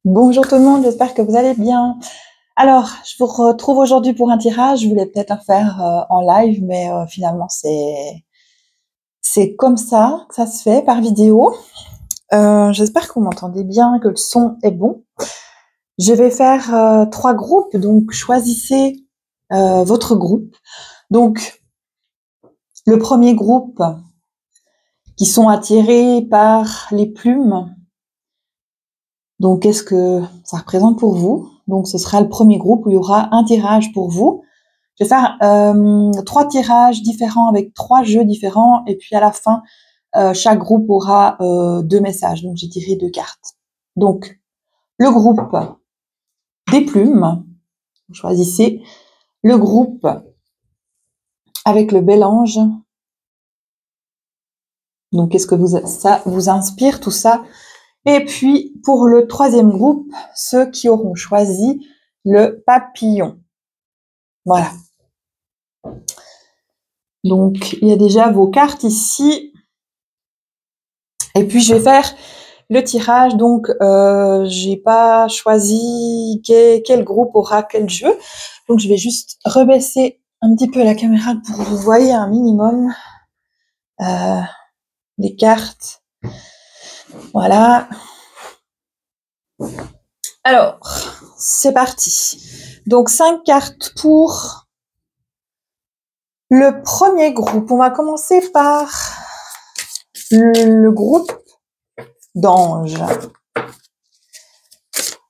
Bonjour tout le monde, j'espère que vous allez bien. Alors, je vous retrouve aujourd'hui pour un tirage. Je voulais peut-être le faire en live, mais finalement c'est comme ça que ça se fait par vidéo. J'espère que vous m'entendez bien, que le son est bon. Je vais faire 3 groupes, donc choisissez votre groupe. Donc, le premier groupe qui sont attirés par les plumes. Donc, qu'est-ce que ça représente pour vous? Donc, ce sera le premier groupe où il y aura un tirage pour vous. Je vais faire 3 tirages différents avec 3 jeux différents. Et puis, à la fin, chaque groupe aura 2 messages. Donc, j'ai tiré 2 cartes. Donc, le groupe des plumes. Vous choisissez le groupe avec le bel ange. Donc, qu'est-ce que ça vous inspire, tout ça? Et puis, pour le troisième groupe, ceux qui auront choisi le papillon. Voilà. Donc, il y a déjà vos cartes ici. Et puis, je vais faire le tirage. Donc, j'ai pas choisi quel groupe aura quel jeu. Donc, je vais juste rebaisser un petit peu la caméra pour que vous voyez un minimum les cartes. Voilà. Alors, c'est parti. Donc, 5 cartes pour le premier groupe. On va commencer par le groupe d'anges.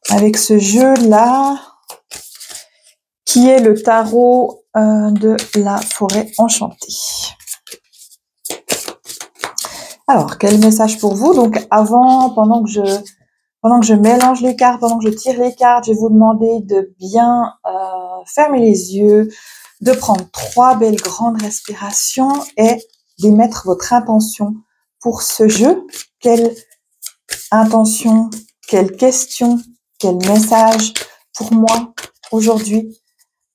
Avec ce jeu-là, qui est le tarot de la forêt enchantée. Alors, quel message pour vous? Donc, pendant que je mélange les cartes, pendant que je tire les cartes, je vais vous demander de bien fermer les yeux, de prendre 3 belles grandes respirations et d'émettre votre intention pour ce jeu. Quelle intention, quelle question, quel message pour moi aujourd'hui?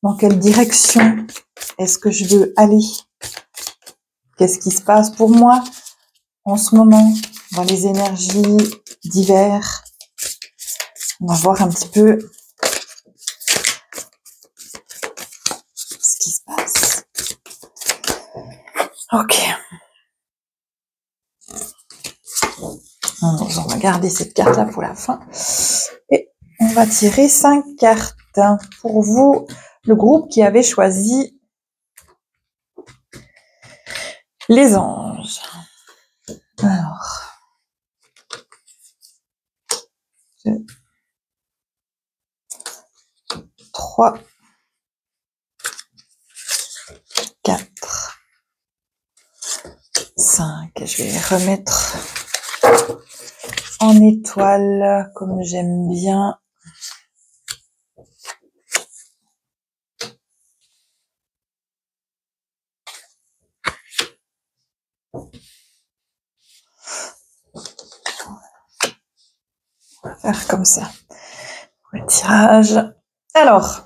Dans quelle direction est-ce que je veux aller? Qu'est-ce qui se passe pour moi en ce moment dans les énergies d'hiver? On va voir un petit peu ce qui se passe. Ok. On va garder cette carte-là pour la fin. Et on va tirer 5 cartes pour vous, le groupe qui avait choisi les anges. Alors, 2, 3, 4, 5. Je vais les remettre en étoile comme j'aime bien. On va faire comme ça. Le tirage. Alors.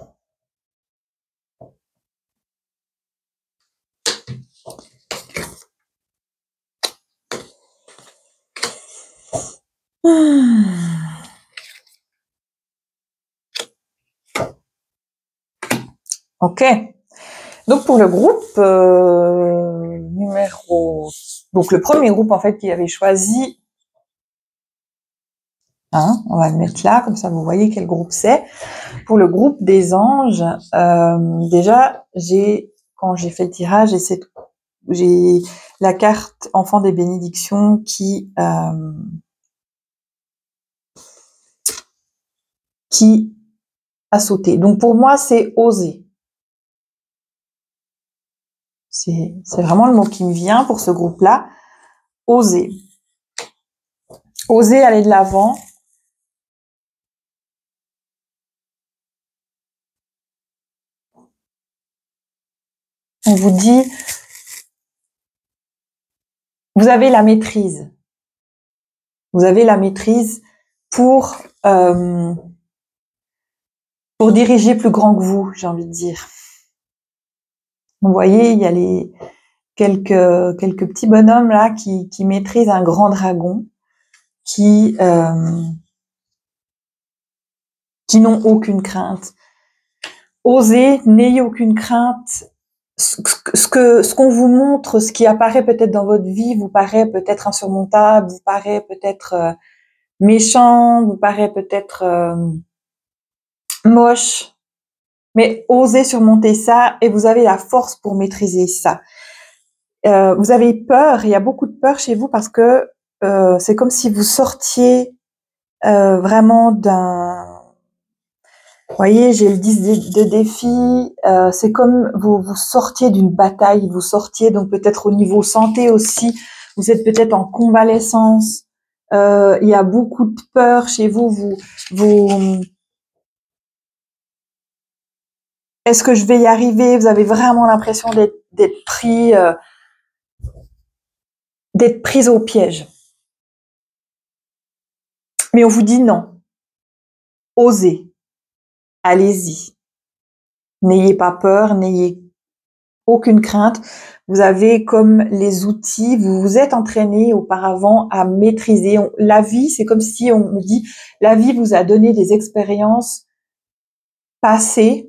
Ok. Donc pour le groupe numéro... Donc le premier groupe en fait qui avait choisi... on va le mettre là, comme ça vous voyez quel groupe c'est. Pour le groupe des anges, déjà, quand j'ai fait le tirage, j'ai la carte Enfant des bénédictions qui a sauté. Donc pour moi, c'est oser. C'est vraiment le mot qui me vient pour ce groupe-là. Oser. Oser aller de l'avant. On vous dit, vous avez la maîtrise. Vous avez la maîtrise pour diriger plus grand que vous, j'ai envie de dire. Vous voyez, il y a quelques petits bonhommes là qui maîtrisent un grand dragon, qui qui n'ont aucune crainte. Osez, n'ayez aucune crainte. Ce qu'on vous montre, ce qui apparaît peut-être dans votre vie, vous paraît peut-être insurmontable, vous paraît peut-être méchant, vous paraît peut-être moche, mais osez surmonter ça et vous avez la force pour maîtriser ça. Vous avez peur, il y a beaucoup de peur chez vous parce que c'est comme si vous sortiez vraiment d'un... Vous voyez, j'ai le 10 de défi, c'est comme vous sortiez d'une bataille, vous sortiez donc peut-être au niveau santé aussi, vous êtes peut-être en convalescence, il y a beaucoup de peur chez vous, est-ce que je vais y arriver? Vous avez vraiment l'impression d'être prise au piège. Mais on vous dit non. Osez. Allez-y. N'ayez pas peur, n'ayez aucune crainte. Vous avez comme les outils, vous vous êtes entraîné auparavant à maîtriser. La vie, c'est comme si on me dit, la vie vous a donné des expériences passées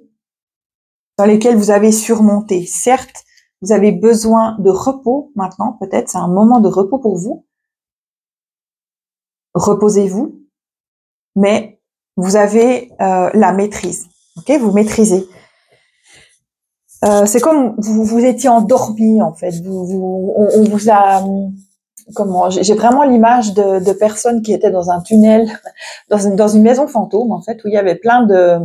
dans lesquelles vous avez surmonté. Certes, vous avez besoin de repos maintenant, peut-être c'est un moment de repos pour vous. Reposez-vous, mais vous avez la maîtrise. Ok, vous maîtrisez. C'est comme vous étiez endormi en fait. On vous a comment j'ai vraiment l'image de personnes qui étaient dans un tunnel, dans une maison fantôme en fait, où il y avait plein de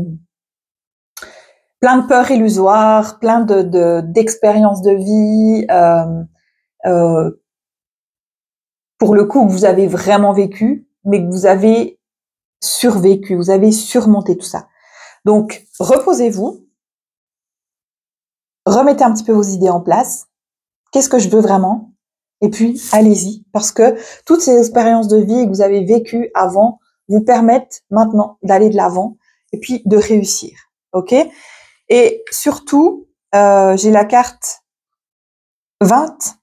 peurs illusoires, plein d'expériences de vie. Pour le coup, que vous avez vraiment vécu, mais que vous avez survécu, vous avez surmonté tout ça. Donc, reposez-vous, remettez un petit peu vos idées en place. Qu'est-ce que je veux vraiment? Et puis, allez-y, parce que toutes ces expériences de vie que vous avez vécues avant vous permettent maintenant d'aller de l'avant et puis de réussir. Ok? Et surtout, j'ai la carte 20,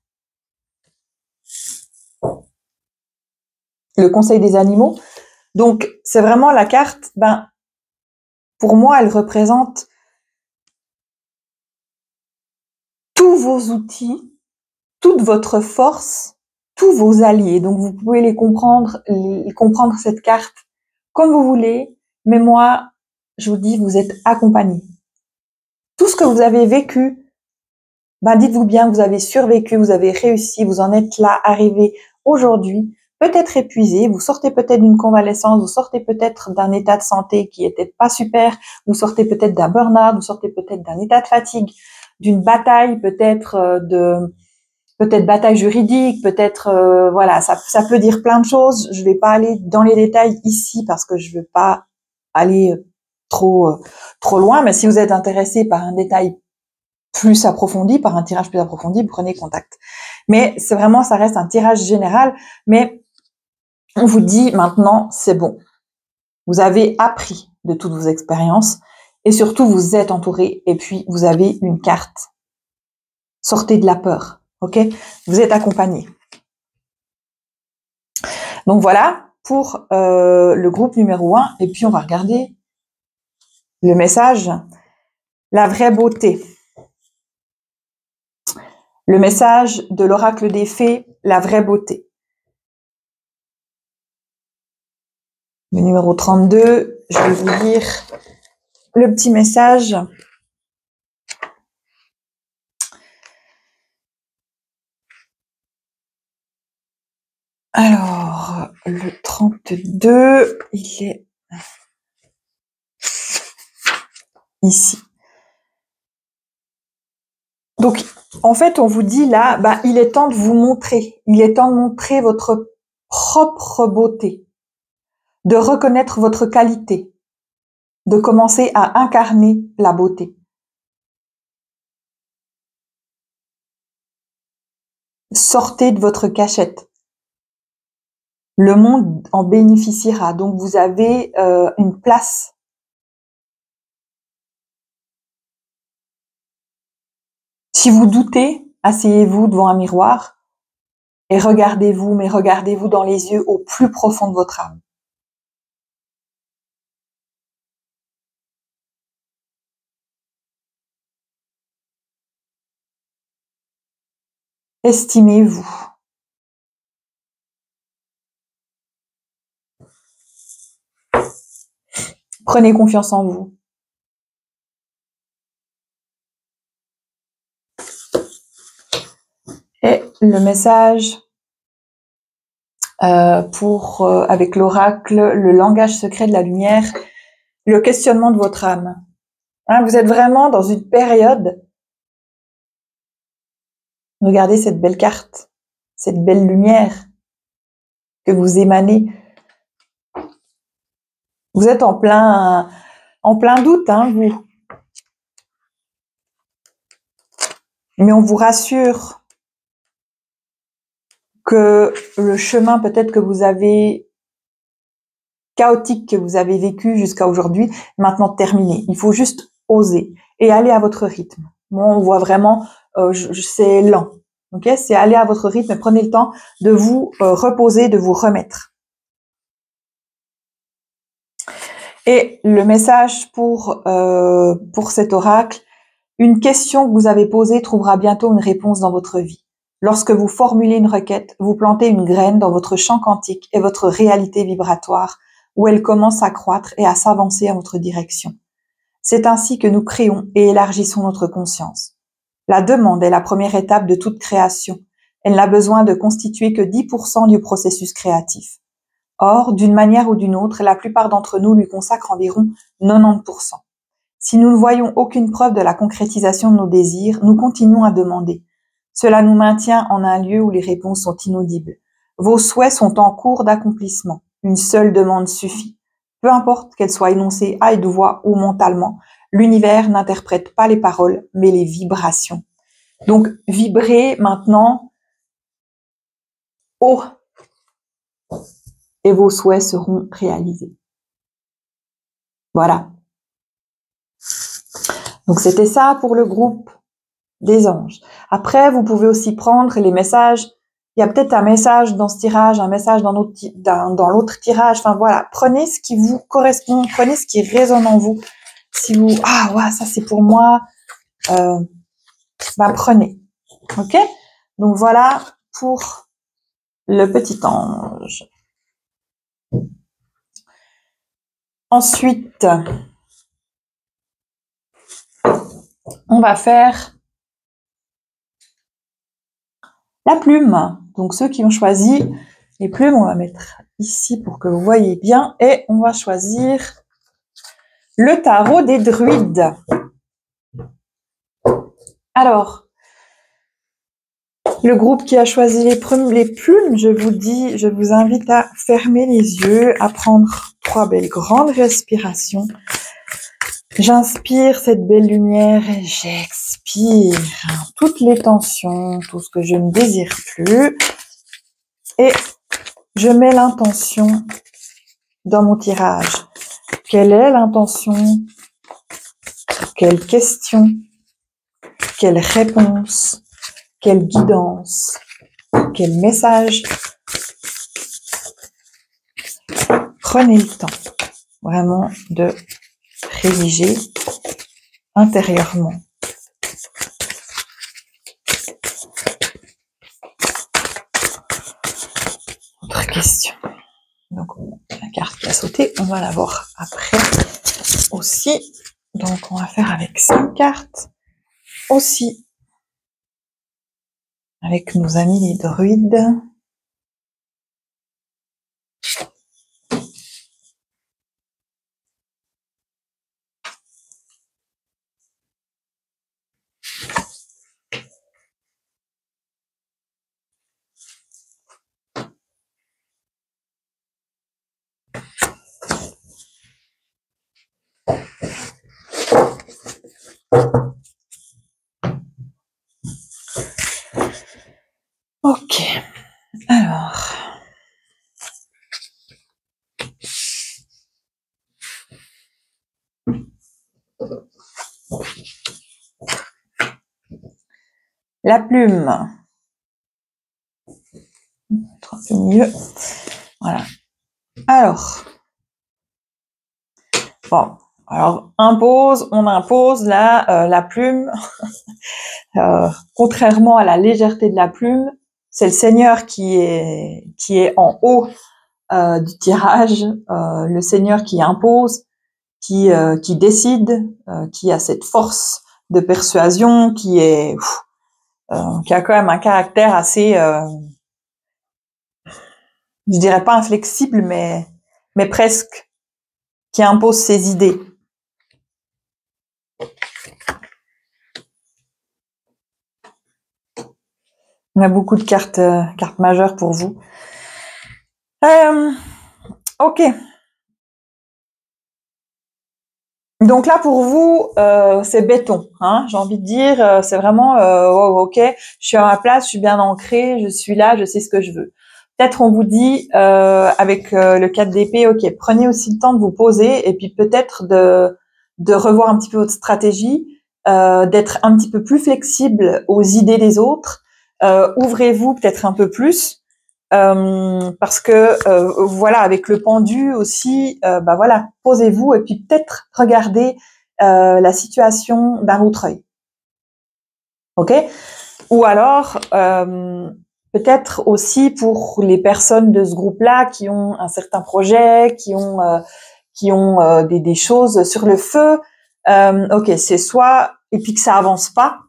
le conseil des animaux. Donc, c'est vraiment la carte, pour moi, elle représente tous vos outils, toute votre force, tous vos alliés. Donc, vous pouvez comprendre cette carte comme vous voulez, mais moi, je vous dis, vous êtes accompagnés. Tout ce que vous avez vécu, dites-vous bien, vous avez survécu, vous avez réussi, vous en êtes là, arrivé aujourd'hui, peut-être épuisé, vous sortez peut-être d'une convalescence, vous sortez peut-être d'un état de santé qui était pas super, vous sortez peut-être d'un burn-out, vous sortez peut-être d'un état de fatigue, d'une bataille, peut-être bataille juridique, peut-être voilà, ça peut dire plein de choses. Je vais pas aller dans les détails ici parce que je veux pas aller trop loin, mais si vous êtes intéressé par un détail plus approfondi, par un tirage plus approfondi, prenez contact. Mais c'est vraiment, ça reste un tirage général, mais on vous dit maintenant, c'est bon. Vous avez appris de toutes vos expériences et surtout vous êtes entouré et puis vous avez une carte. Sortez de la peur, ok? Vous êtes accompagné. Donc voilà pour le groupe numéro 1 et puis on va regarder le message, la vraie beauté. Le message de l'oracle des fées, la vraie beauté. Le numéro 32, je vais vous lire le petit message. Alors, le 32, il est ici. Donc, en fait, on vous dit là, il est temps de vous montrer. Il est temps de montrer votre propre beauté, de reconnaître votre qualité, de commencer à incarner la beauté. Sortez de votre cachette. Le monde en bénéficiera. Donc, vous avez une place. Si vous doutez, asseyez-vous devant un miroir et regardez-vous, mais regardez-vous dans les yeux au plus profond de votre âme. estimez-vous? Prenez confiance en vous. Et le message avec l'oracle, le langage secret de la lumière, le questionnement de votre âme. Hein, vous êtes vraiment dans une période. Regardez cette belle carte, cette belle lumière que vous émanez. Vous êtes en plein doute, hein, vous. Mais on vous rassure que le chemin peut-être que vous avez chaotique que vous avez vécu jusqu'à aujourd'hui, maintenant terminé. Il faut juste oser et aller à votre rythme. Moi, on voit vraiment, c'est lent. Ok, c'est aller à votre rythme. Prenez le temps de vous reposer, de vous remettre. Et le message pour cet oracle, une question que vous avez posée trouvera bientôt une réponse dans votre vie. Lorsque vous formulez une requête, vous plantez une graine dans votre champ quantique et votre réalité vibratoire, où elle commence à croître et à s'avancer à votre direction. C'est ainsi que nous créons et élargissons notre conscience. La demande est la première étape de toute création. Elle n'a besoin de constituer que 10% du processus créatif. Or, d'une manière ou d'une autre, la plupart d'entre nous lui consacrent environ 90%. Si nous ne voyons aucune preuve de la concrétisation de nos désirs, nous continuons à demander. Cela nous maintient en un lieu où les réponses sont inaudibles. Vos souhaits sont en cours d'accomplissement. Une seule demande suffit. Peu importe qu'elle soit énoncée à haute voix ou mentalement, l'univers n'interprète pas les paroles, mais les vibrations. Donc, vibrez maintenant haut et vos souhaits seront réalisés. Voilà. Donc, c'était ça pour le groupe des anges. Après, vous pouvez aussi prendre les messages. Il y a peut-être un message dans ce tirage, un message dans l'autre tirage. Enfin voilà, prenez ce qui vous correspond, prenez ce qui résonne en vous. Si vous, ah ouais, ça c'est pour moi, prenez. Ok? Donc voilà pour le petit ange. Ensuite, on va faire la plume. Donc ceux qui ont choisi les plumes, on va mettre ici pour que vous voyez bien. Et on va choisir le tarot des druides. Alors, le groupe qui a choisi les plumes, je vous invite à fermer les yeux, à prendre 3 belles grandes respirations. J'inspire cette belle lumière et j'expire toutes les tensions, tout ce que je ne désire plus. Et je mets l'intention dans mon tirage. Quelle est l'intention? Quelle question? Quelle réponse? Quelle guidance? Quel message? Prenez le temps vraiment de rédiger intérieurement. Autre question. Donc, la carte qui a sauté, on va la voir après aussi. Donc, on va faire avec 5 cartes aussi. Avec nos amis les druides. Ok, alors. La plume. Un peu mieux. Voilà. Alors. Bon, Alors, on impose la plume. Contrairement à la légèreté de la plume, c'est le Seigneur qui est en haut du tirage, le Seigneur qui impose, qui décide, qui a cette force de persuasion, qui a quand même un caractère assez, je dirais pas inflexible, mais presque, qui impose ses idées. On a beaucoup de cartes majeures pour vous. Ok. Donc là, pour vous, c'est béton, hein, j'ai envie de dire, c'est vraiment, oh, ok, je suis à ma place, je suis bien ancrée, je suis là, je sais ce que je veux. Peut-être on vous dit, avec le 4 d'épée, ok, prenez aussi le temps de vous poser et puis peut-être de revoir un petit peu votre stratégie, d'être un petit peu plus flexible aux idées des autres, ouvrez-vous peut-être un peu plus. Parce que voilà, avec le pendu aussi, bah voilà, posez-vous et puis peut-être regardez la situation d'un autre œil, ok? Ou alors peut-être aussi pour les personnes de ce groupe-là qui ont un certain projet, qui ont des choses sur le feu, ok, c'est soit et puis que ça avance pas,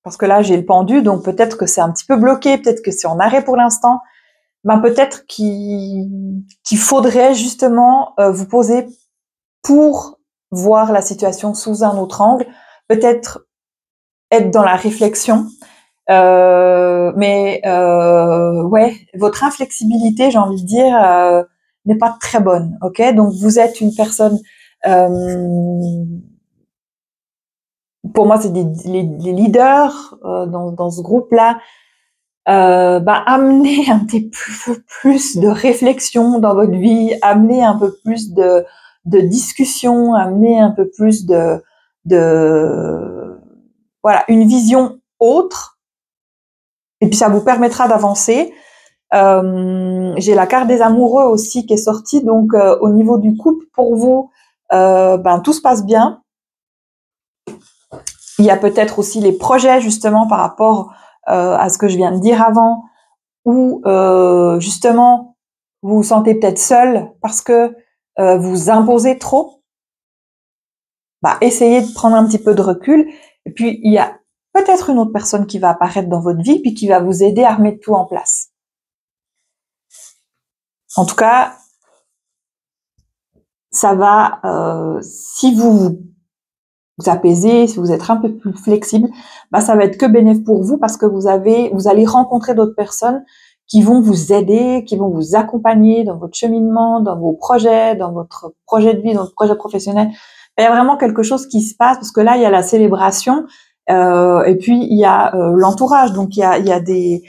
parce que là j'ai le pendu, donc peut-être que c'est un petit peu bloqué, peut-être que c'est en arrêt pour l'instant. Ben peut-être qu'il faudrait justement vous poser pour voir la situation sous un autre angle, peut-être être dans la réflexion, mais ouais, votre inflexibilité, j'ai envie de dire, n'est pas très bonne, ok? Donc vous êtes une personne, pour moi c'est les leaders dans ce groupe-là. Amener un petit peu plus de réflexion dans votre vie, amener un peu plus de discussion, amener un peu plus de voilà, une vision autre, et puis ça vous permettra d'avancer. J'ai la carte des amoureux aussi qui est sortie, donc au niveau du couple, pour vous, tout se passe bien. Il y a peut-être aussi les projets justement par rapport à ce que je viens de dire avant, où justement vous vous sentez peut-être seul parce que vous imposez trop, essayez de prendre un petit peu de recul. Et puis il y a peut-être une autre personne qui va apparaître dans votre vie puis qui va vous aider à remettre tout en place. En tout cas, ça va, si vous apaisez, si vous êtes un peu plus flexible, ça va être que bénéfique pour vous parce que vous allez rencontrer d'autres personnes qui vont vous aider, qui vont vous accompagner dans votre cheminement, dans vos projets, dans votre projet de vie, dans votre projet professionnel. Il y a vraiment quelque chose qui se passe parce que là, il y a la célébration et puis il y a l'entourage. Donc, il y a des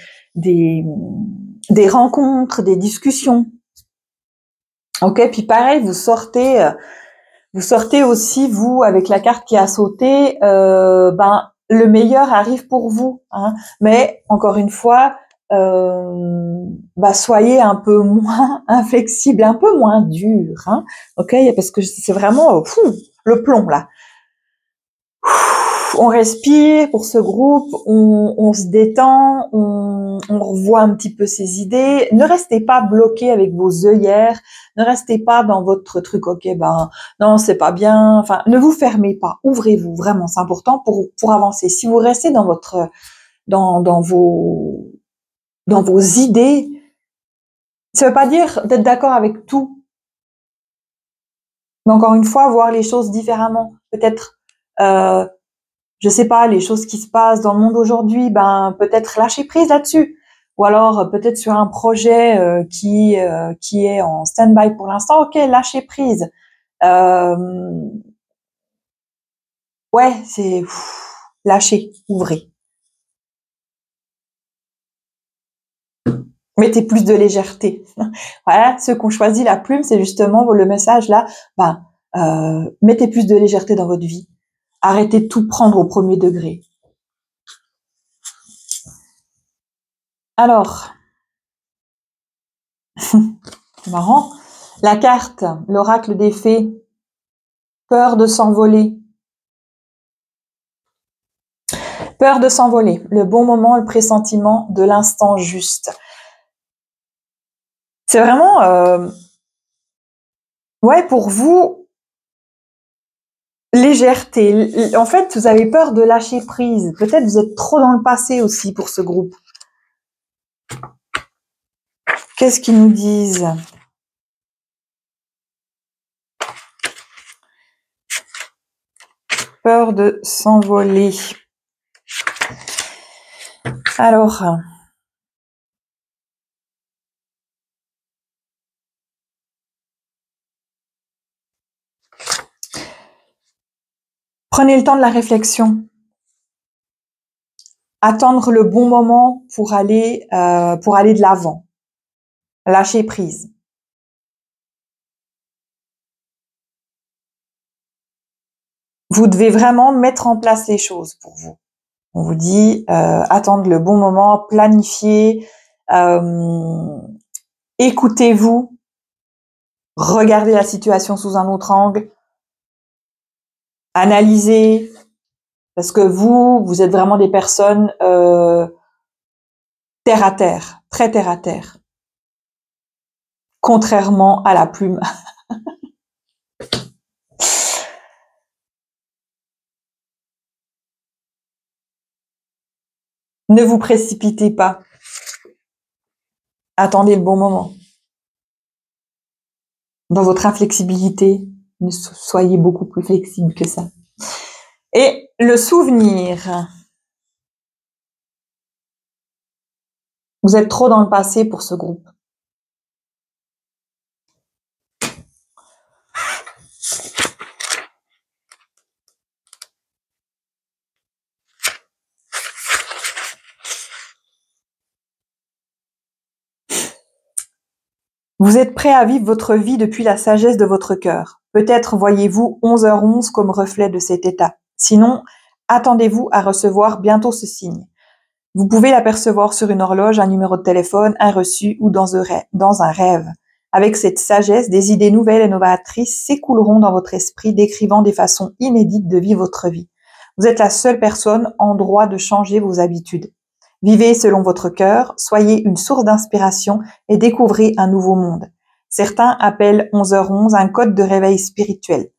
rencontres, des discussions. Ok, puis pareil, vous sortez aussi, vous, avec la carte qui a sauté, le meilleur arrive pour vous, hein. Mais encore une fois, soyez un peu moins inflexible, un peu moins dur, hein. Ok, parce que c'est vraiment le plomb là. On respire pour ce groupe, on se détend, on revoit un petit peu ses idées. Ne restez pas bloqué avec vos œillères, ne restez pas dans votre truc, ok, non, c'est pas bien. Enfin, ne vous fermez pas, ouvrez-vous, vraiment, c'est important pour avancer. Si vous restez dans votre dans vos idées, ça veut pas dire d'être d'accord avec tout, mais encore une fois, voir les choses différemment. Peut-être je sais pas, les choses qui se passent dans le monde aujourd'hui, peut-être lâcher prise là-dessus. Ou alors peut-être sur un projet qui est en stand-by pour l'instant, ok, lâcher prise. Ouais, c'est lâcher, ouvrez. Mettez plus de légèreté. Voilà, ceux qui ont choisi la plume, c'est justement le message là. Mettez plus de légèreté dans votre vie. Arrêtez de tout prendre au premier degré. Alors, c'est marrant. La carte, l'oracle des fées, Peur de s'envoler. Peur de s'envoler. Le bon moment, le pressentiment de l'instant juste. C'est vraiment, ouais, pour vous, légèreté. En fait, vous avez peur de lâcher prise. Peut-être vous êtes trop dans le passé aussi pour ce groupe. Qu'est-ce qu'ils nous disent? Peur de s'envoler. Alors, prenez le temps de la réflexion. Attendre le bon moment pour aller de l'avant. Lâcher prise. Vous devez vraiment mettre en place les choses pour vous. On vous dit attendre le bon moment, planifier, écoutez-vous, regardez la situation sous un autre angle, analysez, parce que vous êtes vraiment des personnes terre à terre, très terre à terre, contrairement à la plume. Ne vous précipitez pas. Attendez le bon moment. Dans votre inflexibilité, ne soyez beaucoup plus flexible que ça. Et le souvenir. Vous êtes trop dans le passé pour ce groupe. Vous êtes prêt à vivre votre vie depuis la sagesse de votre cœur. Peut-être voyez-vous 11h11 comme reflet de cet état. Sinon, attendez-vous à recevoir bientôt ce signe. Vous pouvez l'apercevoir sur une horloge, un numéro de téléphone, un reçu ou dans un rêve. Avec cette sagesse, des idées nouvelles et novatrices s'écouleront dans votre esprit, décrivant des façons inédites de vivre votre vie. Vous êtes la seule personne en droit de changer vos habitudes. Vivez selon votre cœur, soyez une source d'inspiration et découvrez un nouveau monde. Certains appellent 11h11 un code de réveil spirituel.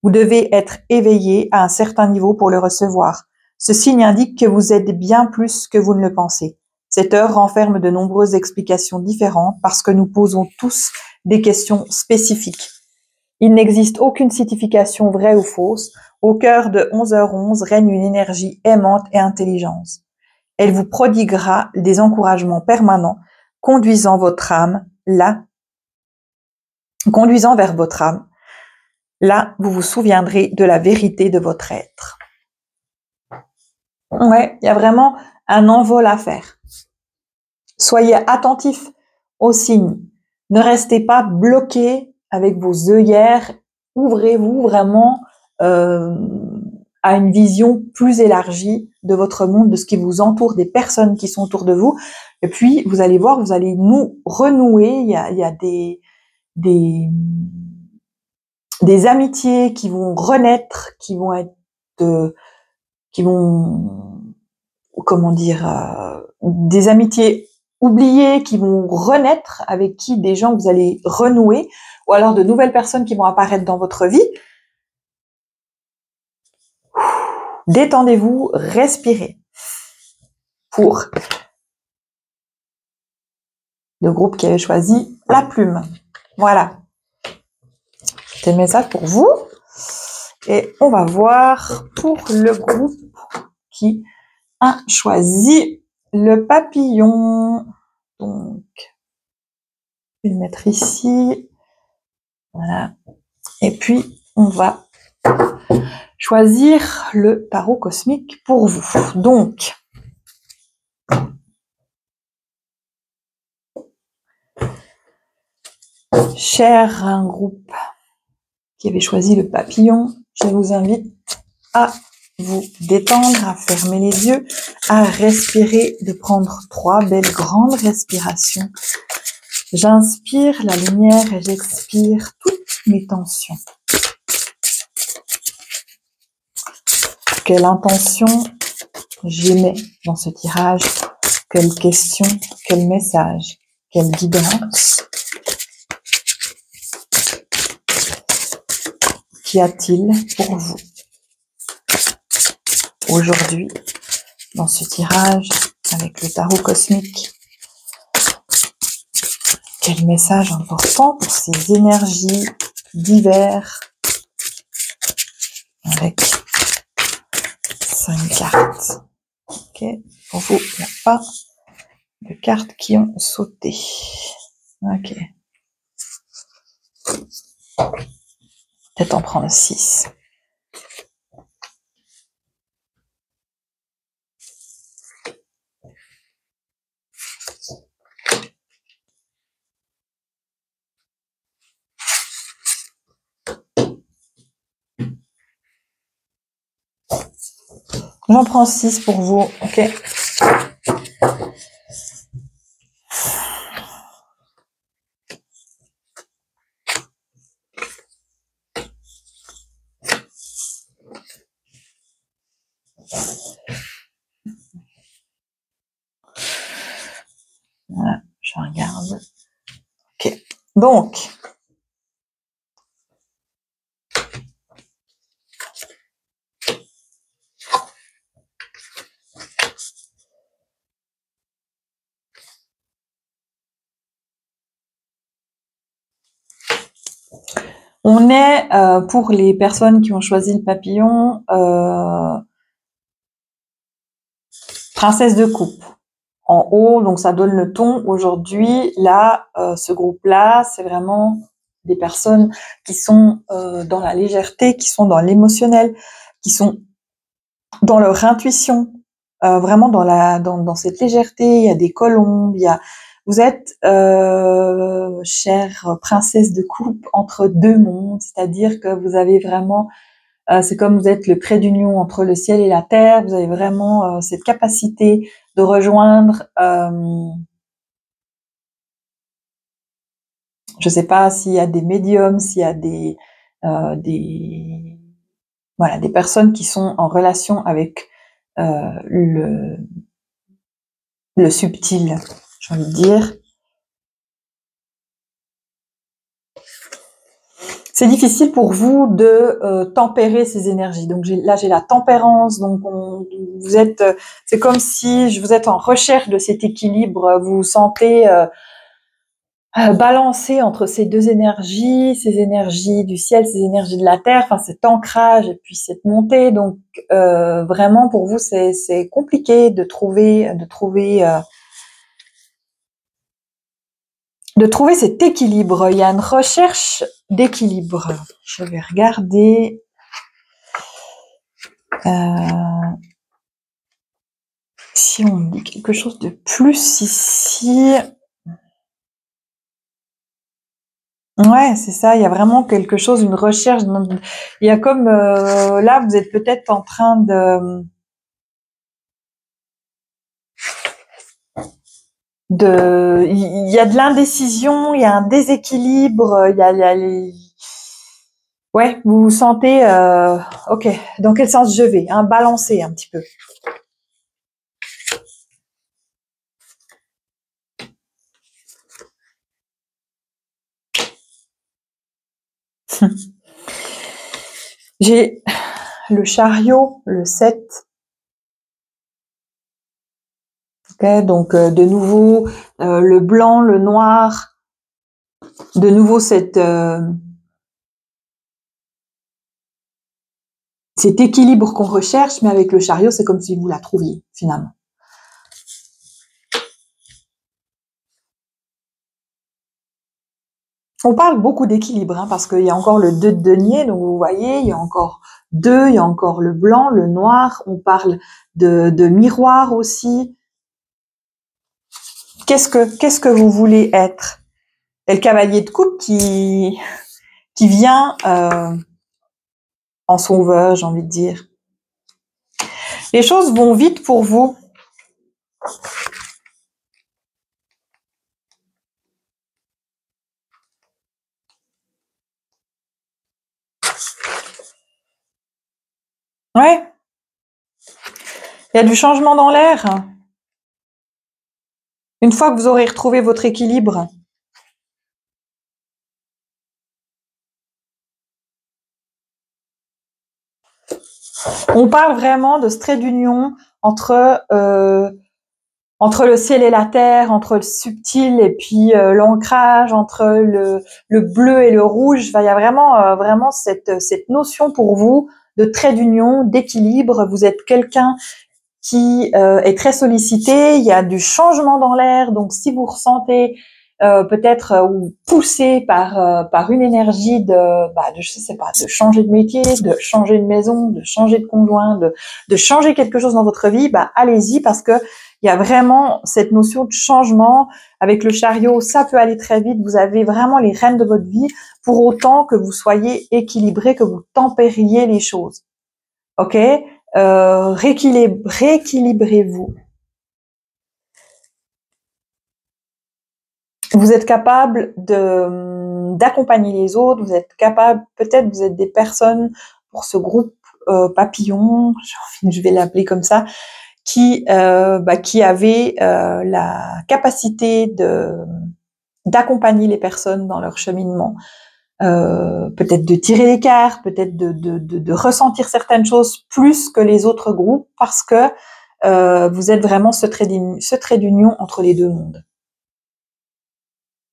Vous devez être éveillé à un certain niveau pour le recevoir. Ce signe indique que vous êtes bien plus que vous ne le pensez. Cette heure renferme de nombreuses explications différentes parce que nous posons tous des questions spécifiques. Il n'existe aucune signification vraie ou fausse. Au cœur de 11h11 règne une énergie aimante et intelligente. Elle vous prodiguera des encouragements permanents, conduisant vers votre âme. Là, vous vous souviendrez de la vérité de votre être. Ouais, il y a vraiment un envol à faire. Soyez attentifs aux signes. Ne restez pas bloqués avec vos œillères. Ouvrez-vous vraiment à une vision plus élargie de votre monde, de ce qui vous entoure, des personnes qui sont autour de vous. Et puis, vous allez voir, vous allez renouer. Il y a des amitiés qui vont renaître, qui vont être, des amitiés oubliées qui vont renaître, avec qui des gens vous allez renouer, ou alors de nouvelles personnes qui vont apparaître dans votre vie. Détendez-vous, respirez. Pour le groupe qui avait choisi la plume. Voilà. C'est le message pour vous. Et on va voir pour le groupe qui a choisi le papillon. Donc, je vais le mettre ici. Voilà. Et puis, on va choisir le tarot cosmique pour vous. Donc, cher groupe qui avait choisi le papillon, je vous invite à vous détendre, à fermer les yeux, à respirer, de prendre 3 belles grandes respirations. J'inspire la lumière et j'expire toutes mes tensions. quelle intention j'émets dans ce tirage, quelle question, quel message, quelle guidance. Qu'y a-t-il pour vous aujourd'hui dans ce tirage avec le tarot cosmique? Quel message important pour ces énergies diverses avec 5 cartes. Ok, pour vous, il n'y a pas de cartes qui ont sauté. Ok. Peut-être en prendre 6. J'en prends 6 pour vous. Ok. Voilà, je regarde. Ok. Donc, on est, pour les personnes qui ont choisi le papillon, princesse de coupe. En haut, donc ça donne le ton. Aujourd'hui, là, ce groupe-là, c'est vraiment des personnes qui sont dans la légèreté, qui sont dans l'émotionnel, qui sont dans leur intuition, vraiment dans cette légèreté. Il y a des colombes, vous êtes, chère princesse de coupe, entre deux mondes, c'est-à-dire que vous avez vraiment, c'est comme vous êtes le trait d'union entre le ciel et la terre. Vous avez vraiment cette capacité de rejoindre. Je sais pas s'il y a des médiums, s'il y a des voilà, des personnes qui sont en relation avec le subtil, j'ai envie de dire. C'est difficile pour vous de tempérer ces énergies. Donc là j'ai la tempérance. Donc vous êtes, c'est comme si vous êtes en recherche de cet équilibre. Vous vous sentez balancer entre ces deux énergies, ces énergies du ciel, ces énergies de la terre, enfin cet ancrage et puis cette montée. Donc vraiment pour vous c'est compliqué de trouver cet équilibre. Il y a une recherche d'équilibre. Je vais regarder. Si on me dit quelque chose de plus ici. Ouais, c'est ça. Il y a vraiment quelque chose, une recherche. Il y a comme là, vous êtes peut-être en train il y a de l'indécision, il y a un déséquilibre, ouais, vous vous sentez, ok, dans quel sens je vais, hein, balancer un petit peu. J'ai le chariot, le 7. Ok, donc de nouveau, le blanc, le noir, de nouveau cet équilibre qu'on recherche, mais avec le chariot, c'est comme si vous la trouviez, finalement. On parle beaucoup d'équilibre, hein, parce qu'il y a encore le 2 de denier, donc vous voyez, il y a encore 2, il y a encore le blanc, le noir, on parle de miroir aussi. Qu'est-ce que vous voulez être? Et le cavalier de coupe qui vient en sauveur, j'ai envie de dire. Les choses vont vite pour vous. Ouais. Il y a du changement dans l'air. Une fois que vous aurez retrouvé votre équilibre, on parle vraiment de ce trait d'union entre le ciel et la terre, entre le subtil et puis l'ancrage, entre le bleu et le rouge. Enfin, il y a vraiment cette notion pour vous de trait d'union, d'équilibre. Vous êtes quelqu'un qui est très sollicité. Il y a du changement dans l'air. Donc, si vous ressentez peut-être ou poussé par une énergie de je sais pas, de changer de métier, de changer de maison, de changer de conjoint, de changer quelque chose dans votre vie, allez-y, parce que il y a vraiment cette notion de changement. Avec le chariot, ça peut aller très vite. Vous avez vraiment les rênes de votre vie, pour autant que vous soyez équilibré, que vous tempériez les choses. Ok, rééquilibrez-vous. Vous êtes capable d'accompagner les autres. Vous êtes capable, peut-être, vous êtes des personnes pour ce groupe papillon, je vais l'appeler comme ça, qui avait la capacité d'accompagner les personnes dans leur cheminement, peut-être de tirer les cartes, peut-être de ressentir certaines choses plus que les autres groupes, parce que vous êtes vraiment ce trait d'union entre les deux mondes.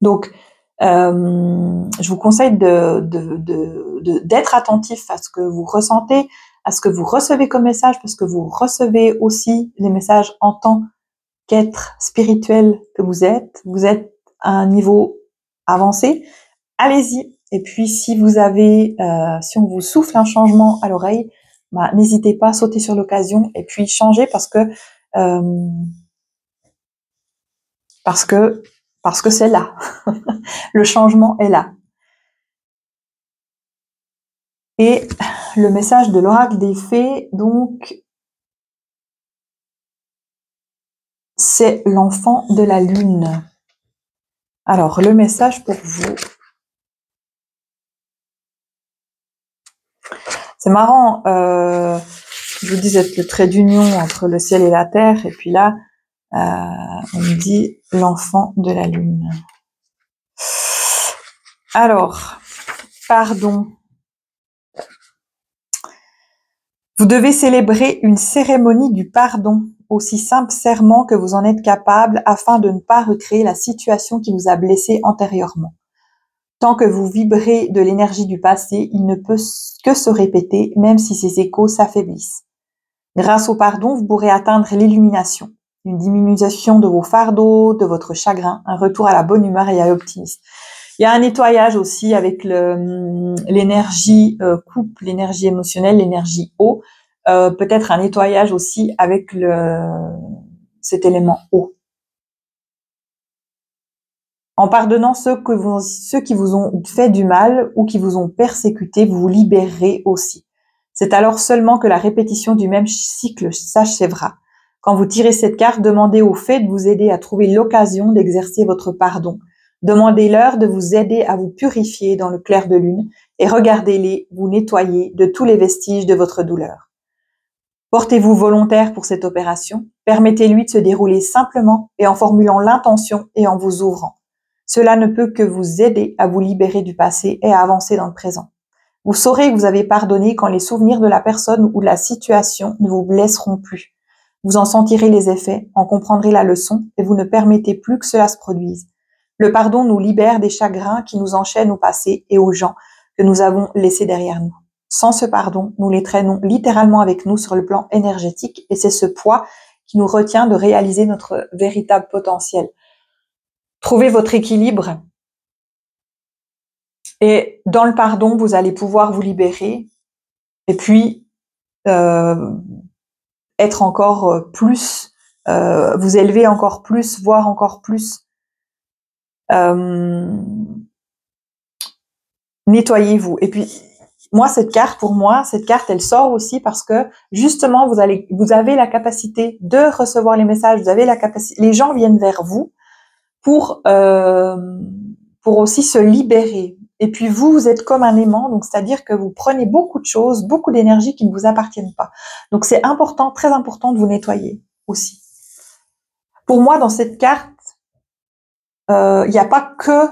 Donc, je vous conseille d'être attentif à ce que vous ressentez, à ce que vous recevez comme message, parce que vous recevez aussi les messages en tant qu'être spirituel que vous êtes. Vous êtes à un niveau avancé. Allez-y. Et puis, si on vous souffle un changement à l'oreille, n'hésitez pas à sauter sur l'occasion et puis changer, parce que c'est là. Le changement est là. Et le message de l'oracle des fées, donc, c'est l'enfant de la lune. Alors, le message pour vous. C'est marrant, je vous disais le trait d'union entre le ciel et la terre, et puis là, on me dit l'enfant de la lune. Alors, pardon. Vous devez célébrer une cérémonie du pardon, aussi sincèrement que vous en êtes capable, afin de ne pas recréer la situation qui vous a blessé antérieurement. Tant que vous vibrez de l'énergie du passé, il ne peut que se répéter, même si ses échos s'affaiblissent. Grâce au pardon, vous pourrez atteindre l'illumination, une diminution de vos fardeaux, de votre chagrin, un retour à la bonne humeur et à l'optimisme. Il y a un nettoyage aussi avec l'énergie couple, l'énergie émotionnelle, l'énergie eau. Peut-être un nettoyage aussi avec cet élément eau. En pardonnant ceux qui vous ont fait du mal ou qui vous ont persécuté, vous vous libérerez aussi. C'est alors seulement que la répétition du même cycle s'achèvera. Quand vous tirez cette carte, demandez aux fées de vous aider à trouver l'occasion d'exercer votre pardon. Demandez-leur de vous aider à vous purifier dans le clair de lune et regardez-les vous nettoyer de tous les vestiges de votre douleur. Portez-vous volontaire pour cette opération. Permettez-lui de se dérouler simplement et en formulant l'intention et en vous ouvrant. Cela ne peut que vous aider à vous libérer du passé et à avancer dans le présent. Vous saurez que vous avez pardonné quand les souvenirs de la personne ou de la situation ne vous blesseront plus. Vous en sentirez les effets, en comprendrez la leçon et vous ne permettez plus que cela se produise. Le pardon nous libère des chagrins qui nous enchaînent au passé et aux gens que nous avons laissés derrière nous. Sans ce pardon, nous les traînons littéralement avec nous sur le plan énergétique et c'est ce poids qui nous retient de réaliser notre véritable potentiel. Trouvez votre équilibre et dans le pardon, vous allez pouvoir vous libérer et puis être encore plus, vous élever encore plus, voir encore plus. Nettoyez-vous. Et puis, cette carte, elle sort aussi parce que justement, vous avez la capacité de recevoir les messages, vous avez la capacité, les gens viennent vers vous pour aussi se libérer. Et puis vous êtes comme un aimant, donc c'est-à-dire que vous prenez beaucoup de choses, beaucoup d'énergie qui ne vous appartiennent pas. Donc c'est important, très important de vous nettoyer aussi. Pour moi, dans cette carte, il n'y a pas que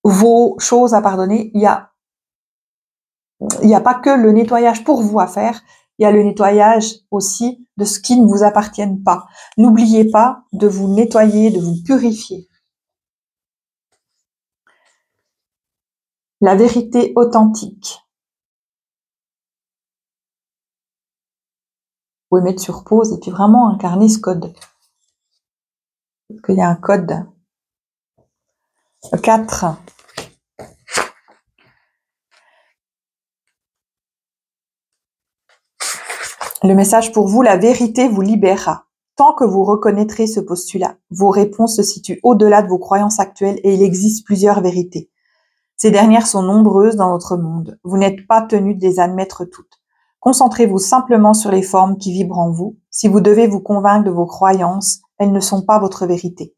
vos choses à pardonner, il n'y a pas que le nettoyage pour vous à faire, il y a le nettoyage aussi de ce qui ne vous appartient pas. N'oubliez pas de vous nettoyer, de vous purifier. La vérité authentique. Vous pouvez mettre sur pause et puis vraiment incarner ce code. Parce qu'il y a un code. 4. Le message pour vous, la vérité vous libérera. Tant que vous reconnaîtrez ce postulat, vos réponses se situent au-delà de vos croyances actuelles et il existe plusieurs vérités. Ces dernières sont nombreuses dans notre monde. Vous n'êtes pas tenu de les admettre toutes. Concentrez-vous simplement sur les formes qui vibrent en vous. Si vous devez vous convaincre de vos croyances, elles ne sont pas votre vérité.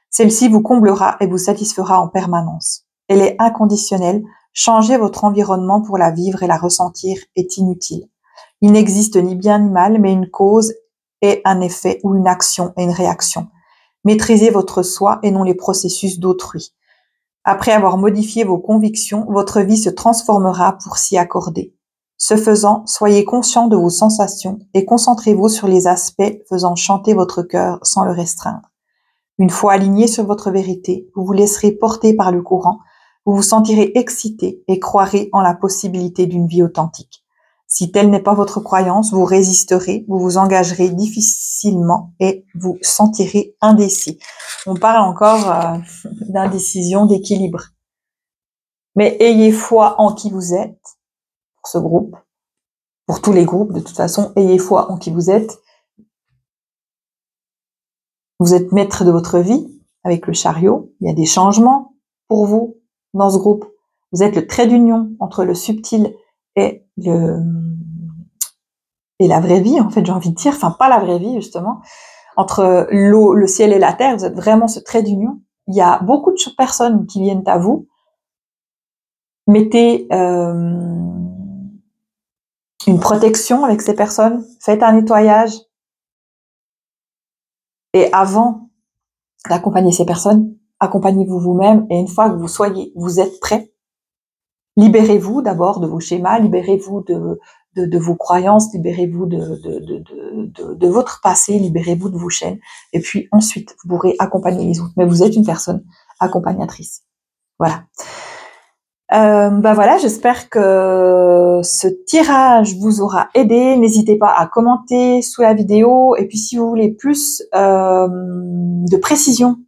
Celle-ci vous comblera et vous satisfera en permanence. Elle est inconditionnelle. Changer votre environnement pour la vivre et la ressentir est inutile. Il n'existe ni bien ni mal, mais une cause et un effet ou une action et une réaction. Maîtrisez votre soi et non les processus d'autrui. Après avoir modifié vos convictions, votre vie se transformera pour s'y accorder. Ce faisant, soyez conscient de vos sensations et concentrez-vous sur les aspects faisant chanter votre cœur sans le restreindre. Une fois aligné sur votre vérité, vous vous laisserez porter par le courant, vous vous sentirez excité et croirez en la possibilité d'une vie authentique. Si telle n'est pas votre croyance, vous résisterez, vous vous engagerez difficilement et vous sentirez indécis. On parle encore d'indécision, d'équilibre. Mais ayez foi en qui vous êtes, pour ce groupe, pour tous les groupes de toute façon, ayez foi en qui vous êtes. Vous êtes maître de votre vie avec le chariot, il y a des changements pour vous dans ce groupe. Vous êtes le trait d'union entre le subtil et la vraie vie, en fait, j'ai envie de dire, enfin pas la vraie vie justement, entre l'eau, le ciel et la terre, vous êtes vraiment ce trait d'union. Il y a beaucoup de personnes qui viennent à vous. Mettez une protection avec ces personnes, faites un nettoyage. Et avant d'accompagner ces personnes, accompagnez-vous vous-même et une fois que vous êtes prêt, libérez-vous d'abord de vos schémas, libérez-vous de vos croyances, libérez-vous de votre passé, libérez-vous de vos chaînes et puis ensuite vous pourrez accompagner les autres. Mais vous êtes une personne accompagnatrice. Voilà. Voilà, j'espère que ce tirage vous aura aidé. N'hésitez pas à commenter sous la vidéo. Et puis, si vous voulez plus de précision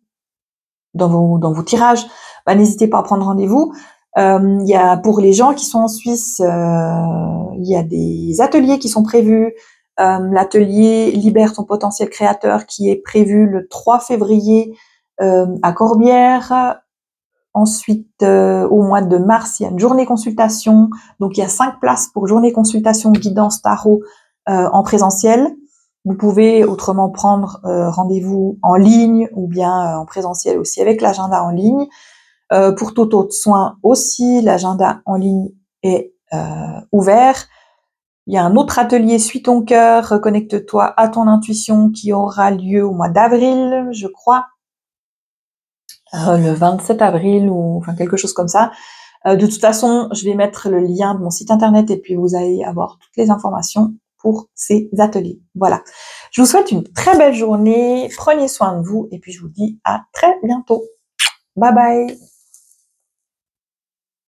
dans vos tirages, n'hésitez pas à prendre rendez-vous. Il y a pour les gens qui sont en Suisse, il y a des ateliers qui sont prévus. L'atelier Libère ton potentiel créateur qui est prévu le 3 février à Corbière. Ensuite, au mois de mars, il y a une journée consultation. Donc, il y a 5 places pour journée consultation guidance tarot en présentiel. Vous pouvez autrement prendre rendez-vous en ligne ou bien en présentiel aussi avec l'agenda en ligne. Pour tout autre soin aussi, l'agenda en ligne est ouvert. Il y a un autre atelier Suis ton cœur, reconnecte-toi à ton intuition qui aura lieu au mois d'avril, je crois. Le 27 avril ou enfin quelque chose comme ça. De toute façon, je vais mettre le lien de mon site internet et puis vous allez avoir toutes les informations pour ces ateliers. Voilà. Je vous souhaite une très belle journée. Prenez soin de vous et puis je vous dis à très bientôt. Bye bye.